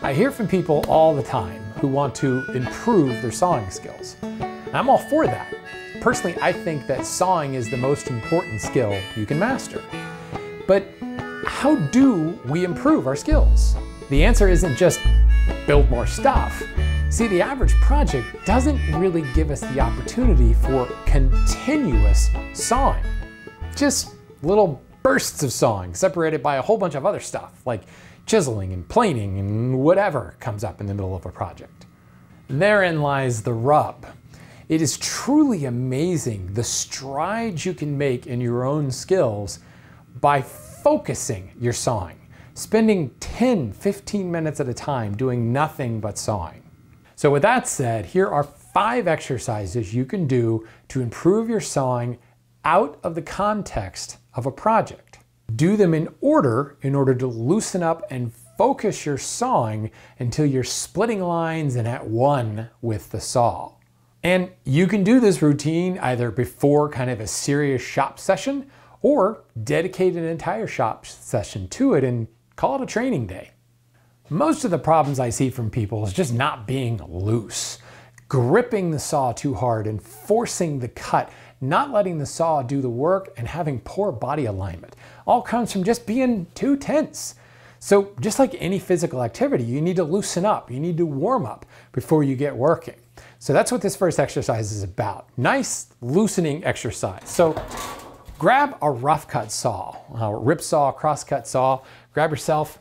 I hear from people all the time who want to improve their sawing skills. I'm all for that. Personally, I think that sawing is the most important skill you can master. But how do we improve our skills? The answer isn't just build more stuff. See, the average project doesn't really give us the opportunity for continuous sawing. Just little bursts of sawing separated by a whole bunch of other stuff, like chiseling and planing and whatever comes up in the middle of a project. Therein lies the rub. It is truly amazing the strides you can make in your own skills by focusing your sawing, spending 10-15 minutes at a time doing nothing but sawing. So with that said, here are 5 exercises you can do to improve your sawing out of the context of a project. Do them in order to loosen up and focus your sawing until you're splitting lines and at one with the saw. And you can do this routine either before kind of a serious shop session or dedicate an entire shop session to it and call it a training day. Most of the problems I see from people is just not being loose, gripping the saw too hard and forcing the cut, not letting the saw do the work and having poor body alignment. All comes from just being too tense. So just like any physical activity, you need to loosen up, you need to warm up before you get working. So that's what this first exercise is about. Nice loosening exercise. So grab a rough cut saw, a rip saw, crosscut saw, grab yourself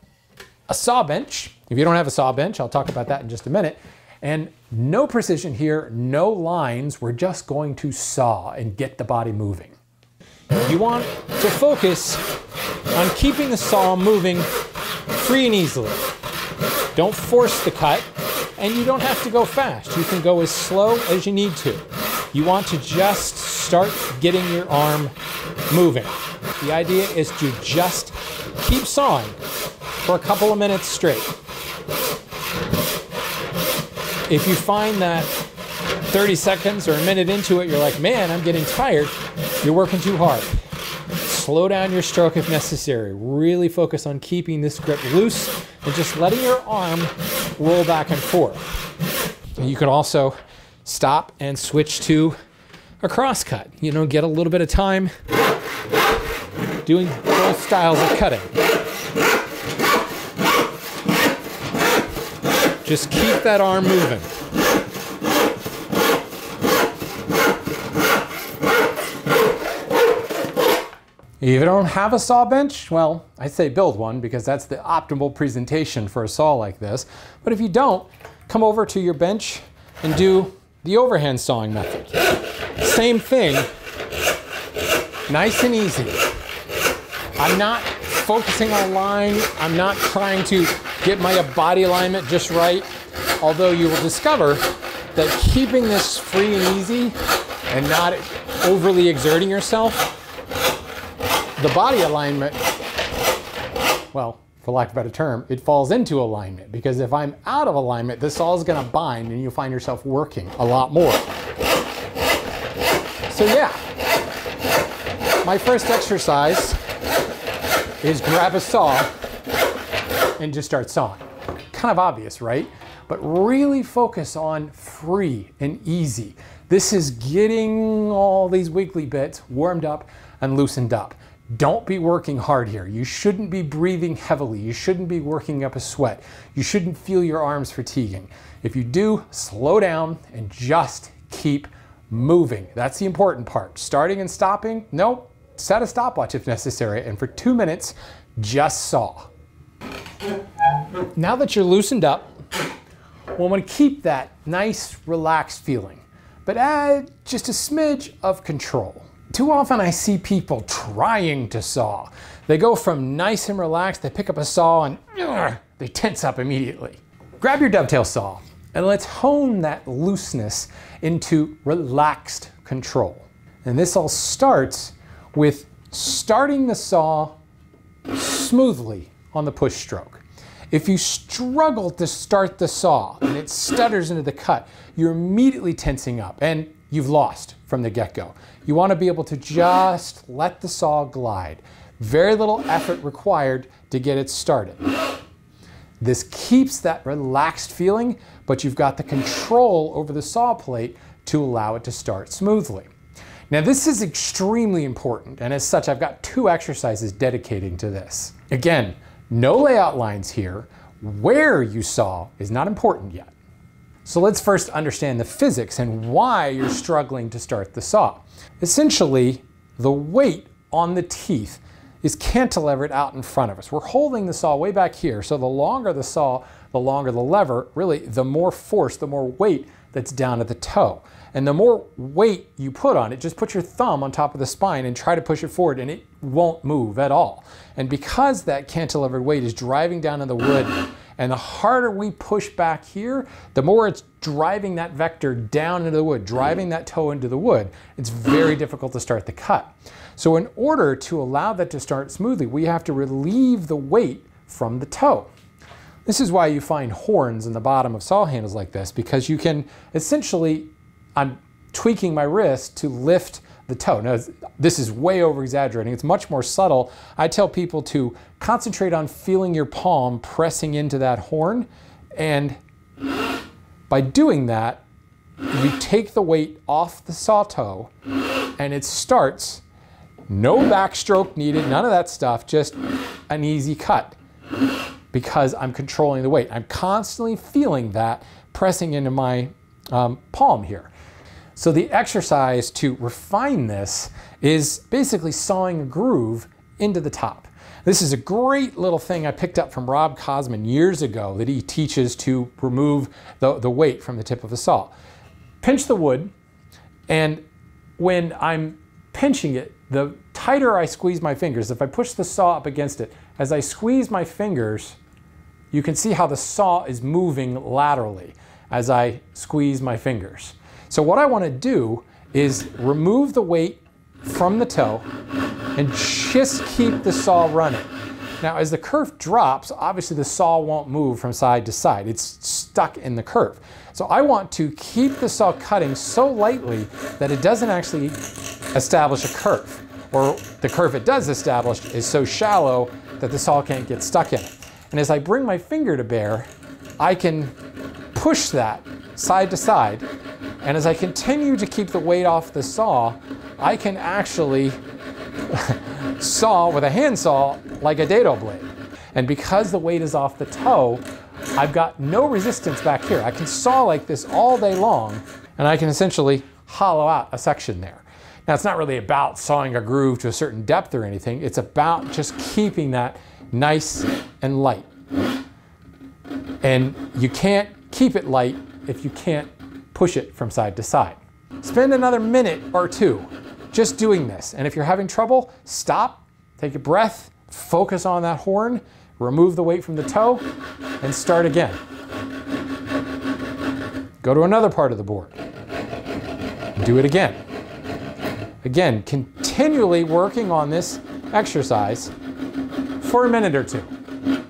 a saw bench. If you don't have a saw bench, I'll talk about that in just a minute. And no precision here, no lines. We're just going to saw and get the body moving. You want to focus on keeping the saw moving free and easily. Don't force the cut, and you don't have to go fast. You can go as slow as you need to. You want to just start getting your arm moving. The idea is to just keep sawing for a couple of minutes straight. If you find that 30 seconds or a minute into it, you're like, man, I'm getting tired, you're working too hard. Slow down your stroke if necessary. Really focus on keeping this grip loose and just letting your arm roll back and forth. You can also stop and switch to a crosscut. You know, get a little bit of time doing both styles of cutting. Just keep that arm moving. If you don't have a saw bench, well, I say build one because that's the optimal presentation for a saw like this. But if you don't, come over to your bench and do the overhand sawing method. Same thing, nice and easy. I'm not focusing on line. I'm not trying to get my body alignment just right. Although you will discover that keeping this free and easy and not overly exerting yourself, the body alignment, well, for lack of a better term, it falls into alignment, because if I'm out of alignment, this saw is gonna bind and you'll find yourself working a lot more. So yeah, my first exercise is grab a saw and just start sawing. Kind of obvious, right? But really focus on free and easy. This is getting all these wiggly bits warmed up and loosened up. Don't be working hard here. You shouldn't be breathing heavily. You shouldn't be working up a sweat. You shouldn't feel your arms fatiguing. If you do, slow down and just keep moving. That's the important part. Starting and stopping, nope. Set a stopwatch if necessary, and for 2 minutes, just saw. Now that you're loosened up, we'll want to keep that nice, relaxed feeling, but add just a smidge of control. Too often I see people trying to saw. They go from nice and relaxed, they pick up a saw and they tense up immediately. Grab your dovetail saw and let's hone that looseness into relaxed control. And this all starts with starting the saw smoothly on the push stroke. If you struggle to start the saw and it stutters into the cut, you're immediately tensing up and you've lost from the get-go. You want to be able to just let the saw glide. Very little effort required to get it started. This keeps that relaxed feeling, but you've got the control over the saw plate to allow it to start smoothly. Now this is extremely important, and as such I've got 2 exercises dedicating to this. Again, no layout lines here. Where you saw is not important yet. So let's first understand the physics and why you're struggling to start the saw. Essentially, the weight on the teeth is cantilevered out in front of us. We're holding the saw way back here, so the longer the saw, the longer the lever, really the more force, the more weight that's down at the toe. And the more weight you put on it, just put your thumb on top of the spine and try to push it forward and it won't move at all. And because that cantilevered weight is driving down in the wood, and the harder we push back here, the more it's driving that vector down into the wood, driving that toe into the wood. It's very difficult to start the cut. So in order to allow that to start smoothly, we have to relieve the weight from the toe. This is why you find horns in the bottom of saw handles like this, because you can essentially, I'm tweaking my wrist to lift the toe. Now, this is way over exaggerating. It's much more subtle. I tell people to concentrate on feeling your palm pressing into that horn, and by doing that, you take the weight off the saw toe and it starts, no backstroke needed, none of that stuff, just an easy cut because I'm controlling the weight. I'm constantly feeling that pressing into my palm here. So the exercise to refine this is basically sawing a groove into the top. This is a great little thing I picked up from Rob Cosman years ago that he teaches to remove the weight from the tip of the saw. Pinch the wood, and when I'm pinching it, the tighter I squeeze my fingers, if I push the saw up against it, as I squeeze my fingers, you can see how the saw is moving laterally as I squeeze my fingers. So what I want to do is remove the weight from the toe and just keep the saw running. Now as the curve drops, obviously the saw won't move from side to side. It's stuck in the curve. So I want to keep the saw cutting so lightly that it doesn't actually establish a curve, or the curve it does establish is so shallow that the saw can't get stuck in it. And as I bring my finger to bear, I can push that side to side, and as I continue to keep the weight off the saw, I can actually saw with a handsaw like a dado blade. And because the weight is off the toe, I've got no resistance back here. I can saw like this all day long, and I can essentially hollow out a section there. Now it's not really about sawing a groove to a certain depth or anything. It's about just keeping that nice and light. And you can't keep it light if you can't push it from side to side. Spend another minute or 2 just doing this. And if you're having trouble, stop, take a breath, focus on that horn, remove the weight from the toe, and start again. Go to another part of the board. Do it again. Again, continually working on this exercise for a minute or 2.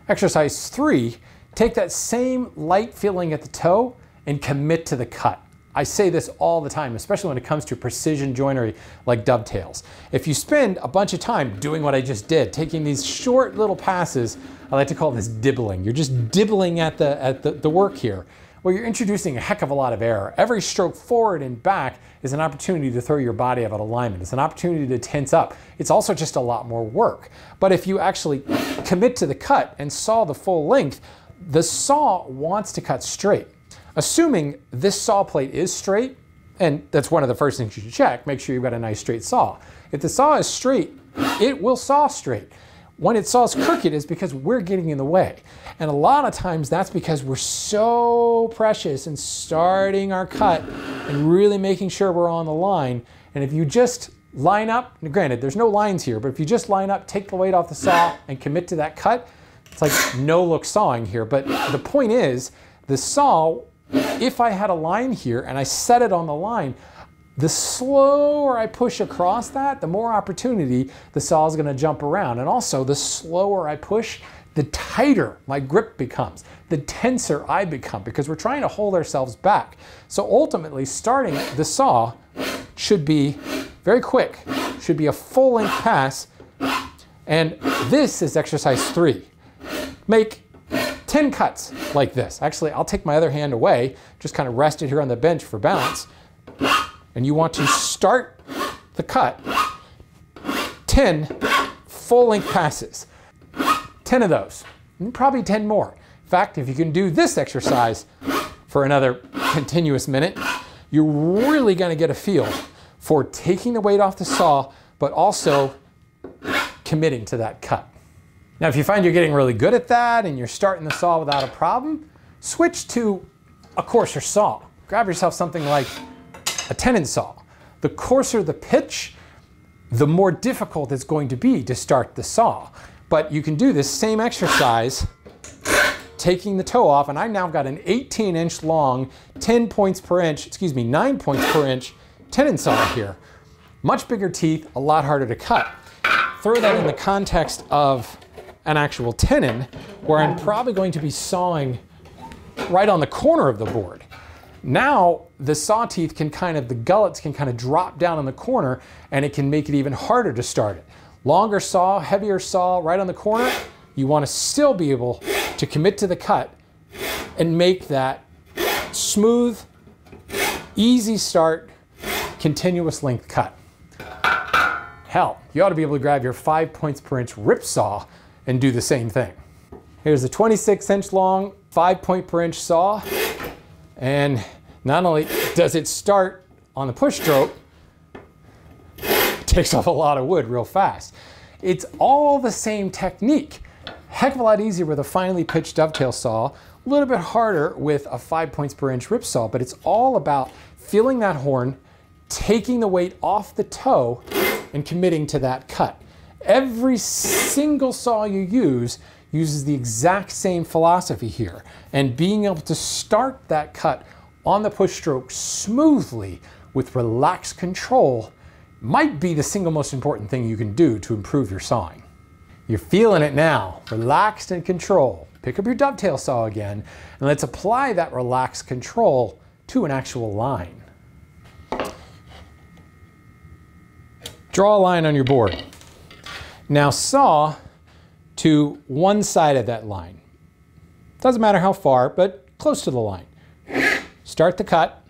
Exercise 3, take that same light feeling at the toe and commit to the cut. I say this all the time, especially when it comes to precision joinery like dovetails. If you spend a bunch of time doing what I just did, taking these short little passes, I like to call this dibbling. You're just dibbling at the work here. Well, you're introducing a heck of a lot of error. Every stroke forward and back is an opportunity to throw your body out of alignment. It's an opportunity to tense up. It's also just a lot more work. But if you actually commit to the cut and saw the full length, the saw wants to cut straight. Assuming this saw plate is straight, and that's one of the first things you should check, make sure you've got a nice straight saw. If the saw is straight, it will saw straight. When it saws crooked, it's because we're getting in the way. And a lot of times that's because we're so precious in starting our cut and really making sure we're on the line. And if you just line up, granted, there's no lines here, but if you just line up, take the weight off the saw and commit to that cut, it's like no look sawing here. But the point is, the saw, if I had a line here and I set it on the line, the slower I push across that, the more opportunity the saw is going to jump around. And also, the slower I push, the tighter my grip becomes, the tenser I become, because we're trying to hold ourselves back. So ultimately, starting the saw should be very quick, should be a full-length pass. And this is exercise 3. Make 10 cuts like this. Actually, I'll take my other hand away, just kind of rest it here on the bench for balance. And you want to start the cut 10 full-length passes. 10 of those, and probably 10 more. In fact, if you can do this exercise for another continuous minute, you're really going to get a feel for taking the weight off the saw, but also committing to that cut. Now, if you find you're getting really good at that and you're starting the saw without a problem, switch to a coarser saw. Grab yourself something like a tenon saw. The coarser the pitch, the more difficult it's going to be to start the saw. But you can do this same exercise taking the toe off, and I now got an 18-inch long, 9 points per inch tenon saw here. Much bigger teeth, a lot harder to cut. Throw that in the context of an actual tenon, where I'm probably going to be sawing right on the corner of the board. Now the saw teeth can the gullets can kind of drop down in the corner, and it can make it even harder to start it. Longer saw, heavier saw right on the corner, you want to still be able to commit to the cut and make that smooth, easy start, continuous length cut. Hell, you ought to be able to grab your 5 points per inch rip saw and do the same thing. Here's a 26-inch long, 5 point per inch saw. And not only does it start on the push stroke, it takes off a lot of wood real fast. It's all the same technique. Heck of a lot easier with a finely pitched dovetail saw, a little bit harder with a 5 points per inch rip saw, but it's all about feeling that horn, taking the weight off the toe, and committing to that cut. Every single saw you use uses the exact same philosophy here, and being able to start that cut on the push stroke smoothly with relaxed control might be the single most important thing you can do to improve your sawing. You're feeling it now, relaxed and control. Pick up your dovetail saw again, and let's apply that relaxed control to an actual line. Draw a line on your board. Now saw to one side of that line. Doesn't matter how far, but close to the line. Start the cut.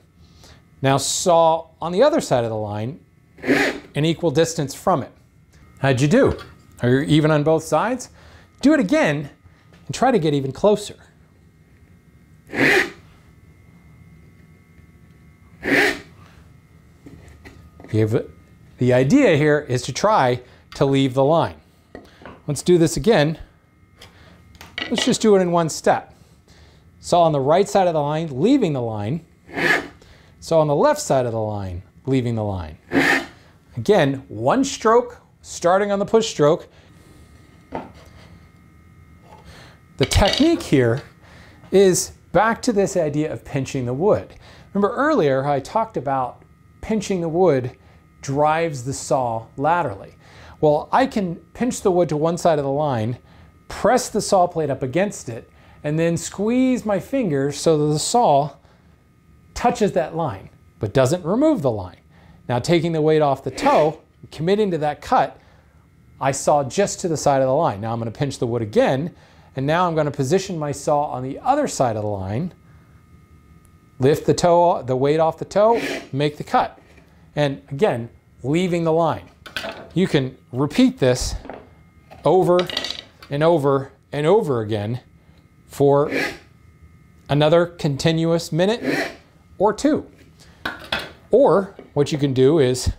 Now saw on the other side of the line, an equal distance from it. How'd you do? Are you even on both sides? Do it again and try to get even closer. The idea here is to try to leave the line. Let's do this again. Let's just do it in one step. Saw on the right side of the line, leaving the line. Saw on the left side of the line, leaving the line. Again, one stroke, starting on the push stroke. The technique here is back to this idea of pinching the wood. Remember earlier how I talked about pinching the wood drives the saw laterally. Well, I can pinch the wood to one side of the line, press the saw blade up against it, and then squeeze my fingers so that the saw touches that line, but doesn't remove the line. Now taking the weight off the toe, committing to that cut, I saw just to the side of the line. Now I'm going to pinch the wood again, and now I'm going to position my saw on the other side of the line, lift the weight off the toe, make the cut. And again, leaving the line. You can repeat this over and over and over again for another continuous minute or two. Or what you can do is,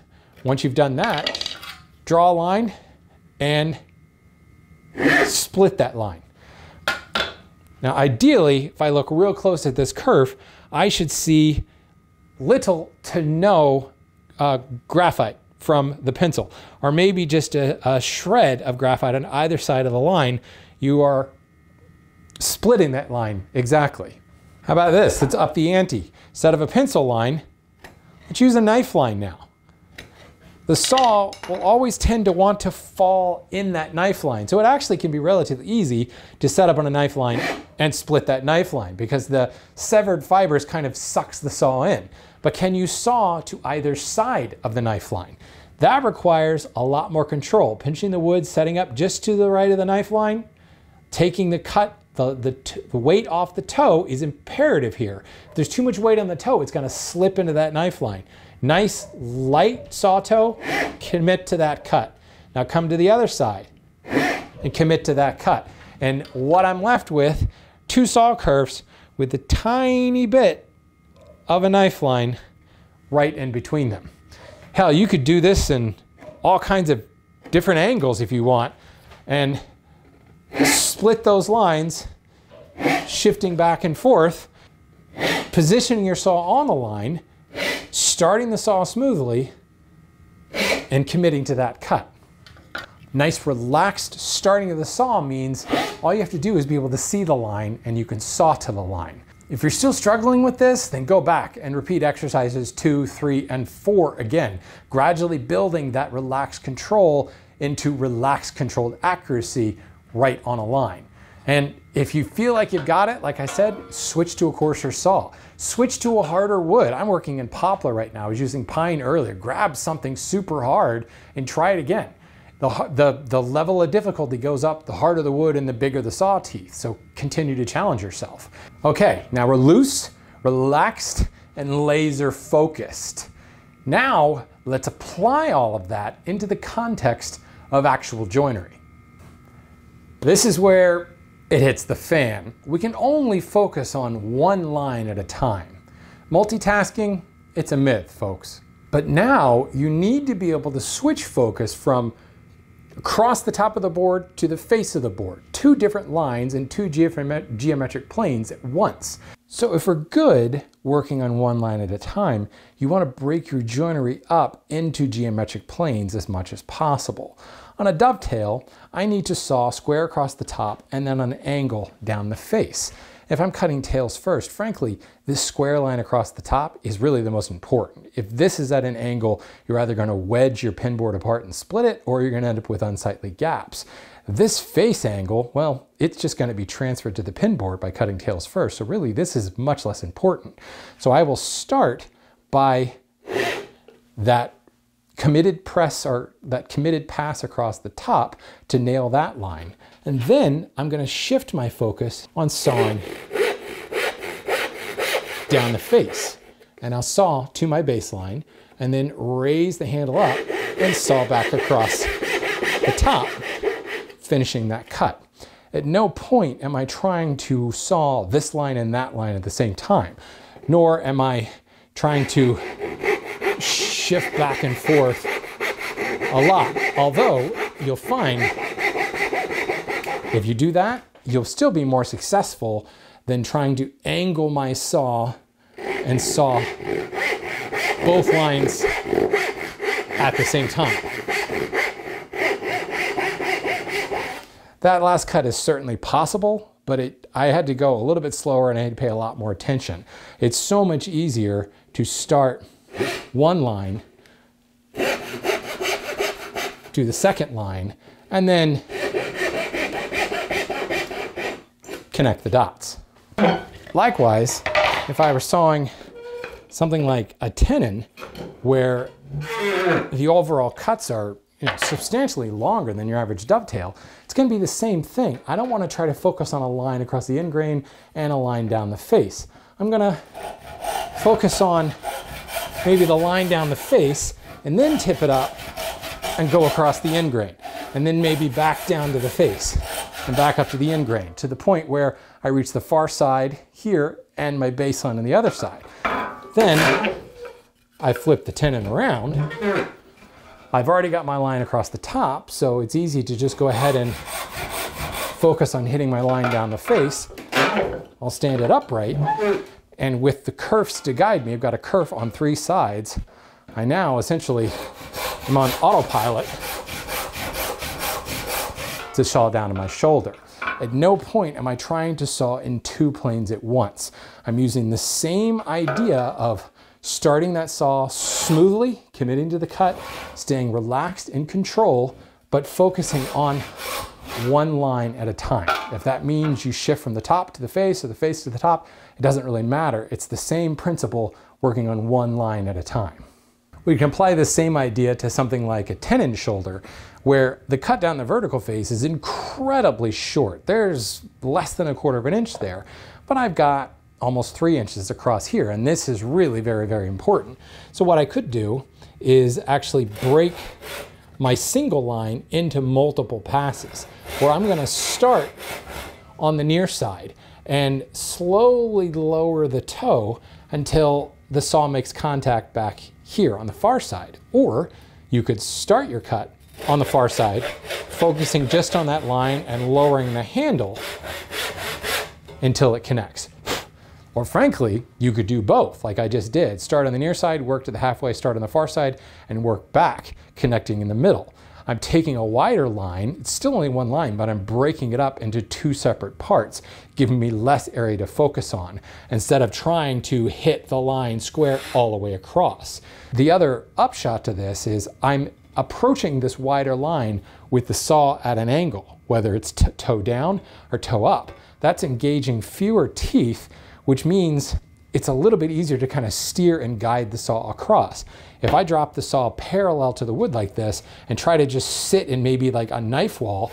once you've done that, draw a line and split that line. Now ideally, if I look real close at this curve, I should see little to no graphite from the pencil, or maybe just a shred of graphite on either side of the line. You are splitting that line exactly. How about this? Let's up the ante. Instead of a pencil line, let's use a knife line now. The saw will always tend to want to fall in that knife line, so it actually can be relatively easy to set up on a knife line and split that knife line because the severed fibers kind of sucks the saw in. But can you saw to either side of the knife line? That requires a lot more control. Pinching the wood, setting up just to the right of the knife line, taking the cut The weight off the toe is imperative here. If there's too much weight on the toe, it's gonna slip into that knife line. Nice light saw toe, commit to that cut. Now come to the other side and commit to that cut. And what I'm left with, 2 saw curves with a tiny bit of a knife line right in between them. Hell, you could do this in all kinds of different angles if you want, and split those lines, shifting back and forth, positioning your saw on the line, starting the saw smoothly, and committing to that cut. Nice relaxed starting of the saw means all you have to do is be able to see the line and you can saw to the line. If you're still struggling with this, then go back and repeat exercises 2, 3, and 4 again, gradually building that relaxed control into relaxed controlled accuracy right on a line. And if you feel like you've got it, like I said, switch to a coarser saw. Switch to a harder wood. I'm working in poplar right now. I was using pine earlier. Grab something super hard and try it again. The level of difficulty goes up the harder the wood and the bigger the saw teeth. So continue to challenge yourself. Okay, now we're loose, relaxed, and laser focused. Now let's apply all of that into the context of actual joinery. This is where it hits the fan. We can only focus on one line at a time. Multitasking, it's a myth, folks. But now you need to be able to switch focus from across the top of the board to the face of the board. 2 different lines in 2 geometric planes at once. So if we're good working on one line at a time, you want to break your joinery up into geometric planes as much as possible. On a dovetail, I need to saw square across the top and then an angle down the face. If I'm cutting tails first, frankly, this square line across the top is really the most important. If this is at an angle, you're either going to wedge your pin board apart and split it, or you're going to end up with unsightly gaps. This face angle, well, it's just going to be transferred to the pin board by cutting tails first. So really, this is much less important. So I will start by that committed press or that committed pass across the top to nail that line. And then I'm going to shift my focus on sawing down the face. And I'll saw to my baseline and then raise the handle up and saw back across the top, finishing that cut. At no point am I trying to saw this line and that line at the same time, nor am I trying to shift back and forth a lot. Although you'll find if you do that, you'll still be more successful than trying to angle my saw and saw both lines at the same time. That last cut is certainly possible, but I had to go a little bit slower and I had to pay a lot more attention. It's so much easier to start one line, do the second line, and then connect the dots. Likewise, if I were sawing something like a tenon where the overall cuts are substantially longer than your average dovetail, it's going to be the same thing. I don't want to try to focus on a line across the end grain and a line down the face. I'm going to focus on maybe the line down the face and then tip it up and go across the end grain, and then maybe back down to the face and back up to the end grain to the point where I reach the far side here and my baseline on the other side. Then I flip the tenon around. I've already got my line across the top, so it's easy to just go ahead and focus on hitting my line down the face. I'll stand it upright, and with the kerfs to guide me, I've got a kerf on 3 sides. I now essentially am on autopilot to saw down to my shoulder. At no point am I trying to saw in 2 planes at once. I'm using the same idea of starting that saw smoothly, committing to the cut, staying relaxed in control, but focusing on one line at a time. If that means you shift from the top to the face or the face to the top, it doesn't really matter. It's the same principle working on one line at a time. We can apply the same idea to something like a tenon shoulder, where the cut down the vertical face is incredibly short. There's less than 1/4 of an inch there, but I've got almost 3 inches across here, and this is really very, very important. So what I could do is actually break my single line into multiple passes, where I'm going to start on the near side and slowly lower the toe until the saw makes contact back here on the far side. Or you could start your cut on the far side, focusing just on that line and lowering the handle until it connects. Or frankly, you could do both, like I just did. Start on the near side, work to the halfway, start on the far side, and work back, connecting in the middle. I'm taking a wider line, it's still only one line, but I'm breaking it up into 2 separate parts, giving me less area to focus on, instead of trying to hit the line square all the way across. The other upshot to this is I'm approaching this wider line with the saw at an angle, whether it's toe down or toe up. That's engaging fewer teeth, which means it's a little bit easier to kind of steer and guide the saw across. If I drop the saw parallel to the wood like this and try to just sit in maybe like a knife wall,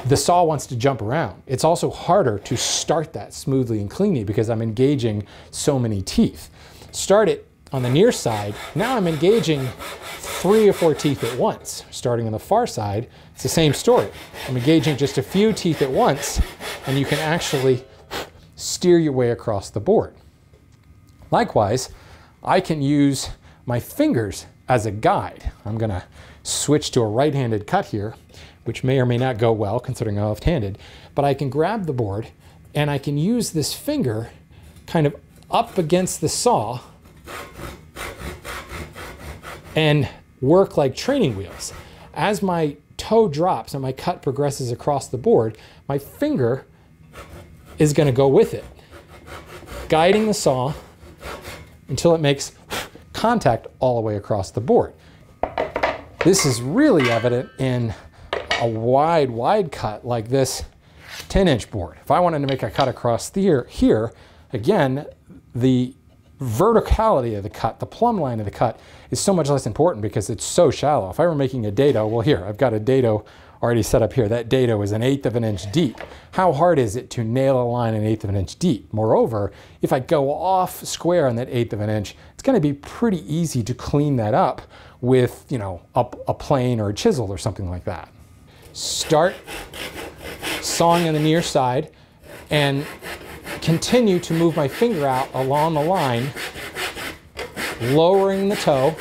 the saw wants to jump around. It's also harder to start that smoothly and cleanly because I'm engaging so many teeth. Start it on the near side, now I'm engaging 3 or 4 teeth at once. Starting on the far side, it's the same story. I'm engaging just a few teeth at once, and you can actually steer your way across the board. Likewise, I can use my fingers as a guide. I'm gonna switch to a right-handed cut here, which may or may not go well considering I'm left-handed, but I can grab the board and I can use this finger kind of up against the saw and work like training wheels. As my toe drops and my cut progresses across the board, my finger is going to go with it, guiding the saw until it makes contact all the way across the board. This is really evident in a wide cut like this 10-inch board. If I wanted to make a cut across here, again, the verticality of the cut, the plumb line of the cut, is so much less important because it's so shallow. If I were making a dado, well here, I've got a dado already set up here. That dado is 1/8 of an inch deep. How hard is it to nail a line 1/8 of an inch deep? Moreover, if I go off square on that 1/8 of an inch, it's gonna be pretty easy to clean that up with, you know, a plane or a chisel or something like that. Start sawing on the near side and continue to move my finger out along the line, lowering the toe,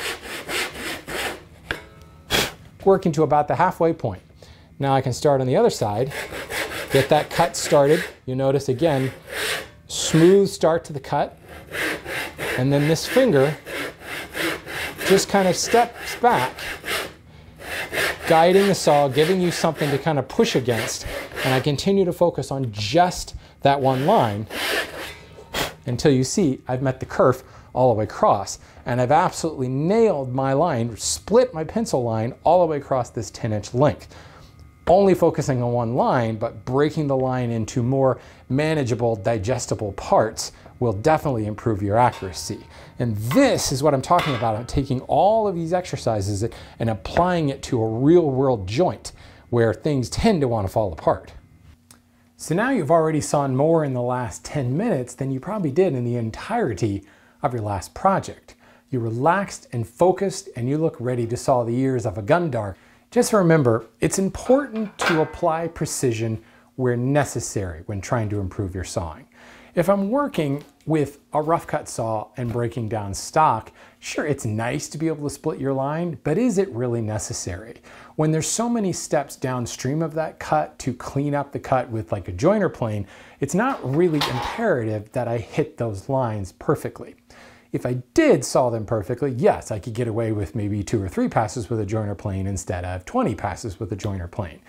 working to about the halfway point. Now I can start on the other side, get that cut started. You notice again, smooth start to the cut, and then this finger just kind of steps back, guiding the saw, giving you something to kind of push against, and I continue to focus on just that one line until you see I've met the kerf all the way across, and I've absolutely nailed my line, split my pencil line all the way across this 10-inch length. Only focusing on one line, but breaking the line into more manageable, digestible parts will definitely improve your accuracy. And this is what I'm talking about. I'm taking all of these exercises and applying it to a real-world joint where things tend to want to fall apart. So now you've already sawn more in the last 10 minutes than you probably did in the entirety of your last project. You're relaxed and focused, and you look ready to saw the ears of a gundar. Just remember, it's important to apply precision where necessary when trying to improve your sawing. If I'm working with a rough cut saw and breaking down stock, sure, it's nice to be able to split your line, but is it really necessary? When there's so many steps downstream of that cut to clean up the cut with like a joiner plane, it's not really imperative that I hit those lines perfectly. If I did saw them perfectly, yes, I could get away with maybe 2 or 3 passes with a joiner plane instead of 20 passes with a joiner plane.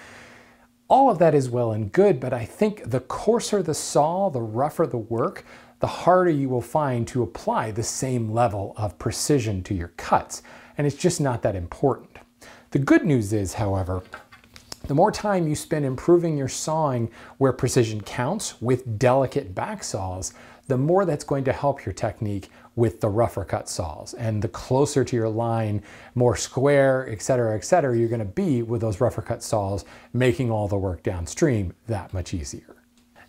All of that is well and good, but I think the coarser the saw, the rougher the work, the harder you will find to apply the same level of precision to your cuts, and it's just not that important. The good news is, however, The more time you spend improving your sawing where precision counts with delicate back saws, the more that's going to help your technique with the rougher cut saws. And the closer to your line, more square, et cetera, you're gonna be with those rougher cut saws, making all the work downstream that much easier.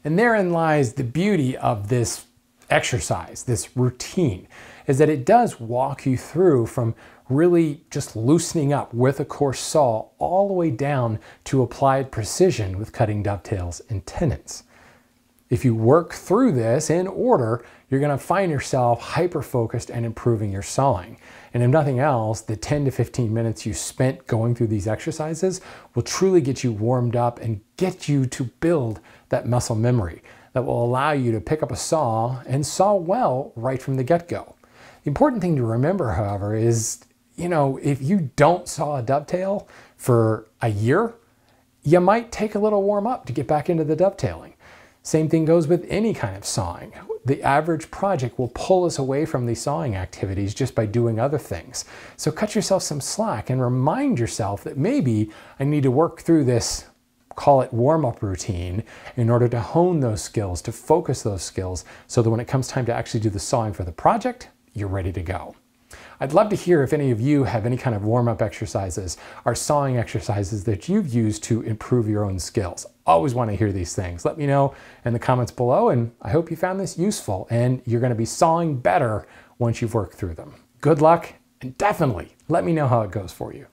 And therein lies the beauty of this exercise, this routine, is that it does walk you through from really just loosening up with a coarse saw all the way down to applied precision with cutting dovetails and tenons. If you work through this in order, you're gonna find yourself hyper-focused and improving your sawing. And if nothing else, the 10 to 15 minutes you spent going through these exercises will truly get you warmed up and get you to build that muscle memory that will allow you to pick up a saw and saw well right from the get-go. The important thing to remember, however, is, if you don't saw a dovetail for a year, you might take a little warm up to get back into the dovetailing. Same thing goes with any kind of sawing. The average project will pull us away from these sawing activities just by doing other things. So cut yourself some slack and remind yourself that maybe I need to work through this, call it warm-up routine, in order to hone those skills, to focus those skills, so that when it comes time to actually do the sawing for the project, you're ready to go. I'd love to hear if any of you have any kind of warm-up exercises or sawing exercises that you've used to improve your own skills. Always want to hear these things. Let me know in the comments below, and I hope you found this useful and you're going to be sawing better once you've worked through them. Good luck, and definitely let me know how it goes for you.